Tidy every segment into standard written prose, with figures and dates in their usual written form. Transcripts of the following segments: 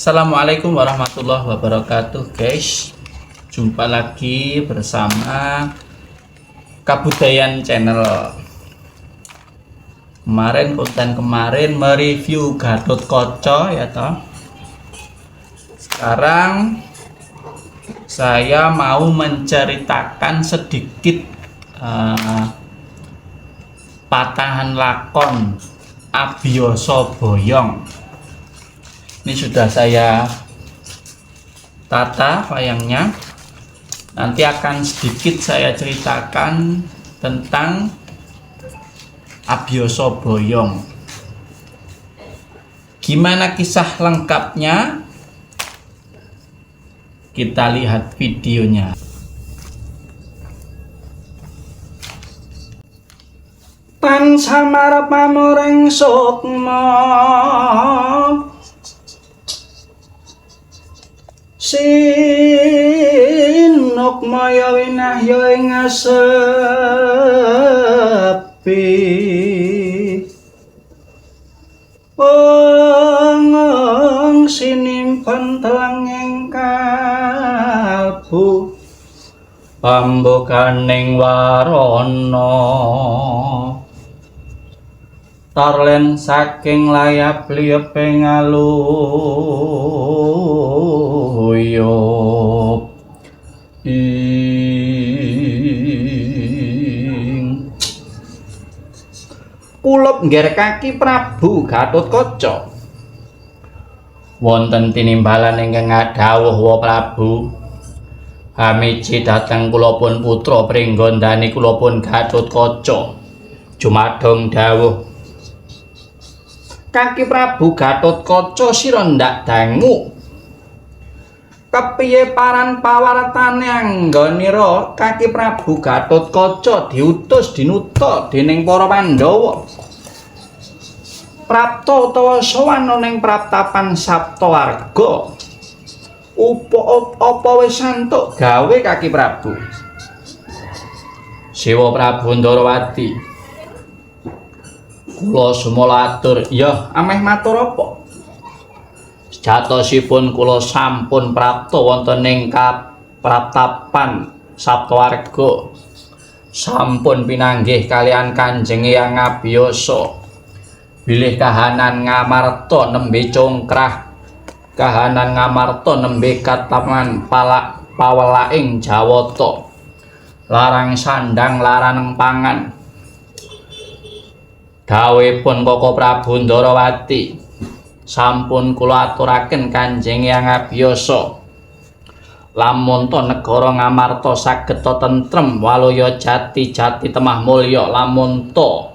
Assalamualaikum warahmatullahi wabarakatuh, guys. Jumpa lagi bersama Kabudayan Channel. Konten kemarin mereview Gathotkaca ya toh. Sekarang saya mau menceritakan sedikit patahan lakon Abiyasa Boyong. Ini sudah saya tata wayangnya. Nanti akan sedikit saya ceritakan tentang Abiyasa Boyong. Gimana kisah lengkapnya? Kita lihat videonya. Tan samarep pamoring sukma sinuk maya winahya ing sepi wong sinimpen telenging kalbu pambukaning warana tarlen saking layap lieping aluyup kulup ngger kaki Prabu Gathotkaca wonten tinimbalan ingkang dawuh wa Prabu hamiji dhateng kula pun putra pringgondani kula pun Gathotkaca jumadong dawuh kaki Prabu Gathotkaca sira ndak dangu kepiye paran pawartane anggonira kaki Prabu Gathotkaca diutus dinuta dening para Pandhawa prapta utawa sowan ning praptapan Saptawarga apa wis santuk gawe kaki Prabu Siwa Prabu Ndarawati kula sumala atur ya ameh matur apa sejatosipun kula sampun prapta wonten ing praptapan Saptawarga sampun pinanggih kalian Kanjeng Hyang Abiyasa bilih kahanan ngamarta nembe congkrah kahanan ngamarta nembe kataman pawelaing Jawata larang sandang larang pangan dawuhipun Koko Prabu Ndarawati sampun kula aturaken Kanjeng Hyang Abiyasa lamun to negara ngamarta saged tentrem walaya jati temah mulya lamun to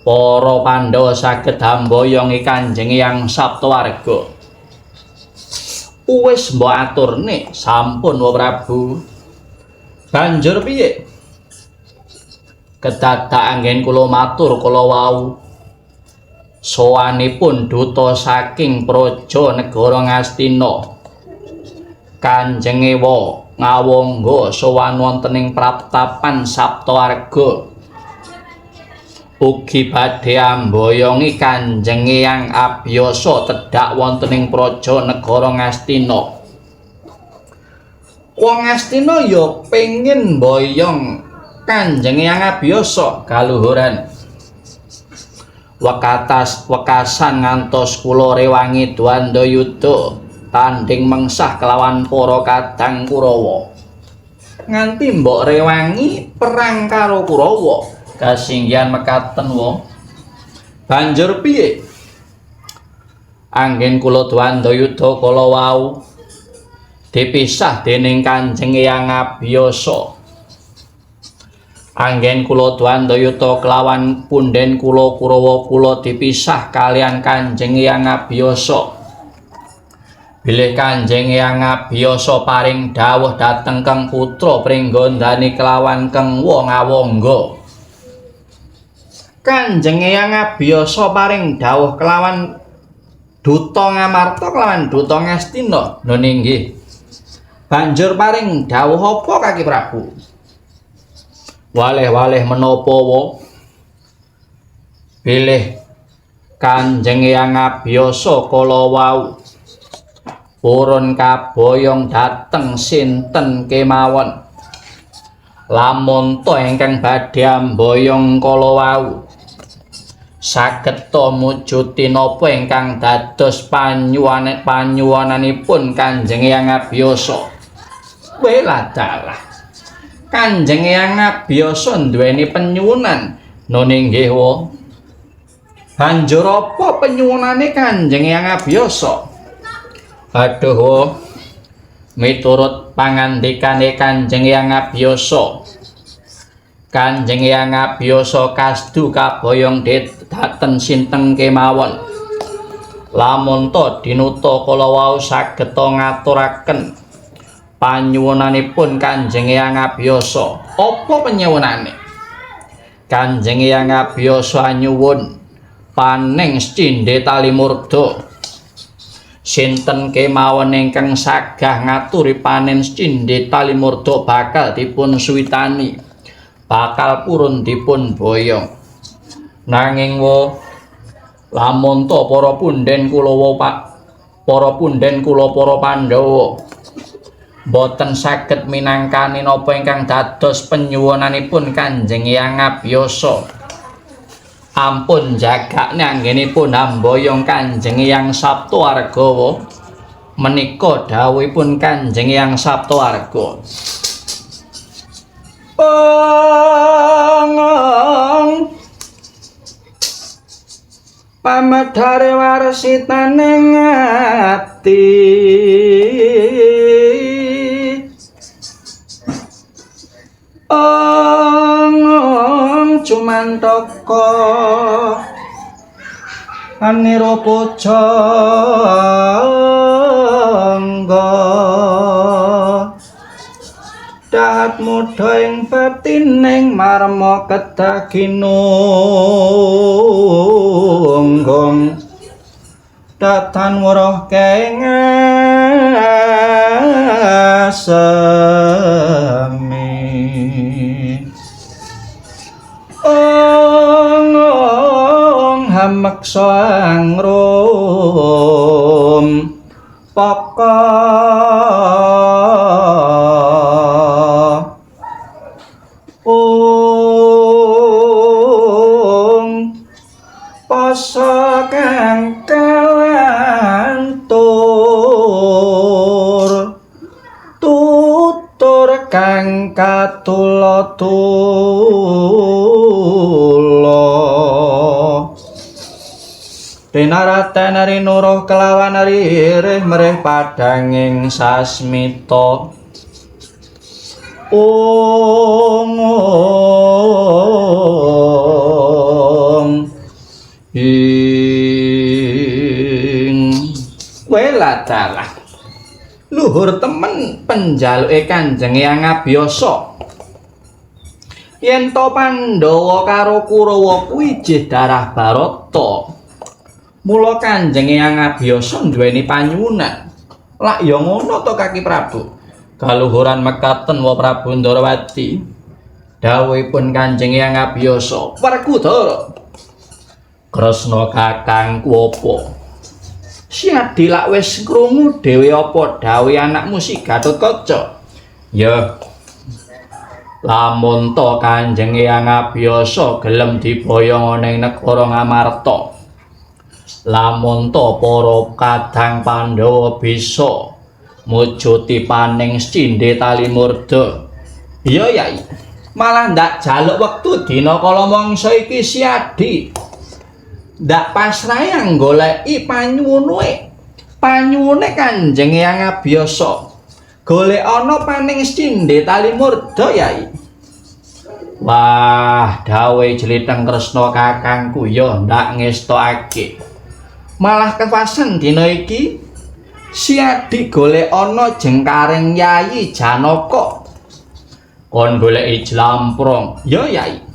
para Pandhawa saged hamboyongi Kanjeng Hyang Saptawarga wis mbok aturne sampun wa Prabu banjur piye kedadak anggen kula matur kala wau sowanipun duta saking praja negara Ngastina Kanjeng Ewa ngawangga sowan wonten ing praptapan Saptawarga ugi badhe amboyongi Kanjeng Hyang Abiyasa tedhak wonten ing praja negara Ngastina wong Ngastina ya pengin mboyong Kanjeng Hyang Abiyasa kaluhuran wekasan ngantos kula rewangi Dwandayuda tanding mengsah kelawan para kadang Kurawa nganti mbok rewangi perang karo Kurawa kasinggihan mekaten wong banjur piye anggen kula Dwandayuda kala wau dipisah dening Kanjeng Hyang Abiyasa anggen kula Dwandayuda kelawan punden kula Kurawa kula dipisah kalian Kanjeng Hyang Abiyasa bilih Kanjeng Hyang Abiyasa paring dawuh dhateng Kang putra pringgondani kelawan Kang Ngawangga Kanjeng Hyang Abiyasa paring dawuh kelawan duta ngamarta kelawan duta Ngastina lho nggih banjur paring dawuh apa kaki Prabu waleh-waleh menapa wa bilih Kanjeng Hyang Abiyasa kala wau purun kaboyong dhateng sinten kemawon. Lamun to ingkang badhe amboyong kala wau saged to mujuti napa ingkang dados panyuwunanipun Kanjeng Hyang Abiyasa. Weladalah Kanjeng Hyang Abiyasa duweni penyuwunan none nggih wa. Banjur apa penyuwunane Kanjeng Hyang Abiyasa? Aduh, miturut pangandikane Kanjeng Hyang Abiyasa, Kanjeng Hyang Abiyasa kasdu kaboyong dhateng sinten kemawon. Lamun to dinuta kala wau saged ngaturaken panyuwunanipun Kanjeng Hyang Abiyasa. Apa penyuwunane? Kanjeng Hyang Abiyasa nyuwun paning cindhe tali murda. Sinten kemawon ingkang sagah ngaturi panen cindhe tali murda bakal dipun suwitani, bakal purun dipun boyong. Nanging wo lamun to para punden kula para Pandhawa boten saged minangkani napa ingkang dados penyuwunanipun Kanjeng Hyang Abiyasa, ampun jagakne anggenipun amboyong Kanjeng Hyang Saptawarga. Menika dawuhipun Kanjeng Hyang Saptawarga. Pamadhare warsitaning ati cumantaka anira pujangga dahat mudha ing batining marma kedaginunggong datan weruh kengasemi hameksa angrum paka pasa kang kalantur tutur kang katula-tula dinaraten ari nuruh kelawan ririh merih padhanging sasmita weladalah luhur temen penjaluke Kanjeng Hyang Abiyasa. Yen to Pandhawa karo Kurawa kuwi jih darah Barata, mula Kanjeng Hyang Abiyasa duweni panyuwunan. Lak ya ngono to Kaki Prabu. Kaluhuran mekaten wa Prabu Ndarawati. Dawuhipun Kanjeng Hyang Abiyasa, "Werkudara, Kresna kakangku apa? Siadi lak wis krungu dhewe apa dawuh anakmu si Gatotkaca?" "Ya, lamun to Kanjeng Hyang Abiyasa gelem diboyong ana ing negara Ngamarta, lamun to para kadang Pandhawa bisa mujuti paning cindhe tali murda, iya Yai, malah ndak jaluk wektu dina kala mangsa iki siadi ndak pasrah goleki panyuwune Kanjeng Hyang Abiyasa, golek ana paning cindhe tali murda Yai." "Wah, dawuhe Jlitheng Kresna kakangku ya ndak ngestokake. Malah kepasen dina iki siadi golek ana jengkaring Yayi Janaka." "Kon goleki Jlamprong." "Ya Yai."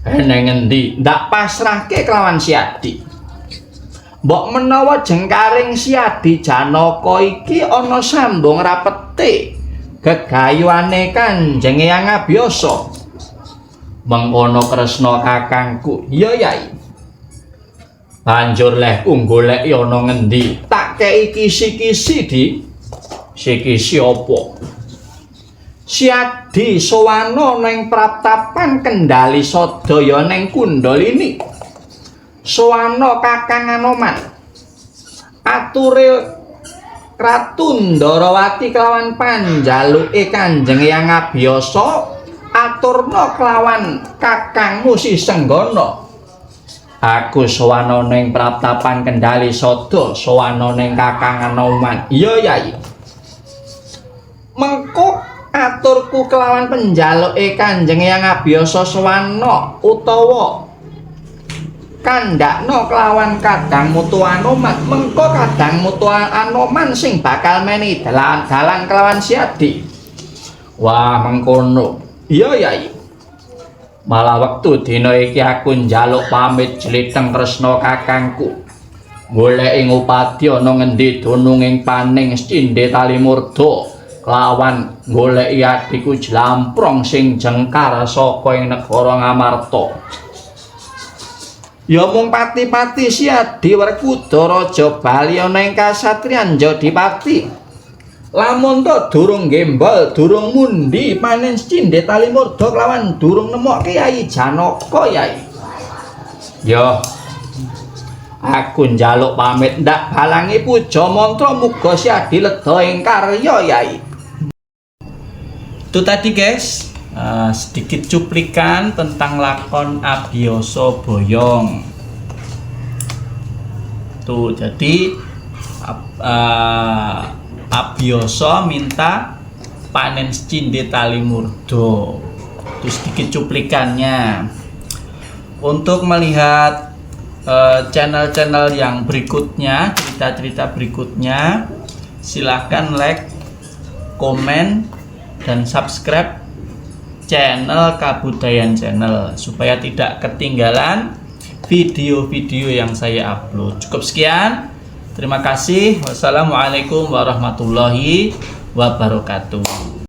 "Eneng endi ndak pasrahke kelawan siadi? Mbok menawa jengkaring siadi Janaka iki ana sambung rapete gegayuhane Kanjeng Hyang Abiyasa." "Mengkono Kresna kakangku." "Ya Yai." Banjur leh ku golek ana ngendi, tak kei kisi-kisi di. Sikisi apa? Siadi sowana ning pratapan Kendali Sadaya ning Kundalini. Sowana Kakang Anoman. Ature Ratu Ndarawati kelawan panjaluke Kanjeng Hyang Abiyasa, aturna kelawan kakangmu Si Senggana. Aku sowana ning pratapan Kendali Sada, sowana ning Kakang Anoman. Iya, Yai. Mengko aturku kelawan penjaluke Kanjeng Hyang Abiyasa sowana utawa kandhakna kelawan Kadangmu Tuan Anoman. Mengko Kadangmu Tuan Anoman sing bakal meni dalan kelawan Siadi. Wah, mengkono. Iya, Yai. Malah wektu dina iki aku njaluk pamit jliteng tresna kakangku. Golek ing upadi ana ngendi dununging paning Cindhe Talimurda kelawan goleki adhiku Jlamprong sing jengkar saka ing negara Ngamarta. Ya mung pati-pati Siadi Werkudara Raja Bali ana ing kasatriyan Jodipati. Lamun to durung gembol, durung mundi panen Cindhe Talimurda kelawan durung nemokke Yai Janaka, Yai. Yo, aku njaluk pamit ndak balangi puja mantra muga Siadi leda ing karya, Yai. Itu tadi guys, sedikit cuplikan tentang lakon Abiyasa Boyong. Tuh, jadi Abiyasa minta panen Cindhe Talimurda. Itu sedikit cuplikannya. Untuk melihat channel-channel yang berikutnya, cerita-cerita berikutnya, silahkan like, komen, dan subscribe channel Kabudayan Channel supaya tidak ketinggalan video-video yang saya upload. Cukup sekian. Terima kasih. Wassalamualaikum warahmatullahi wabarakatuh.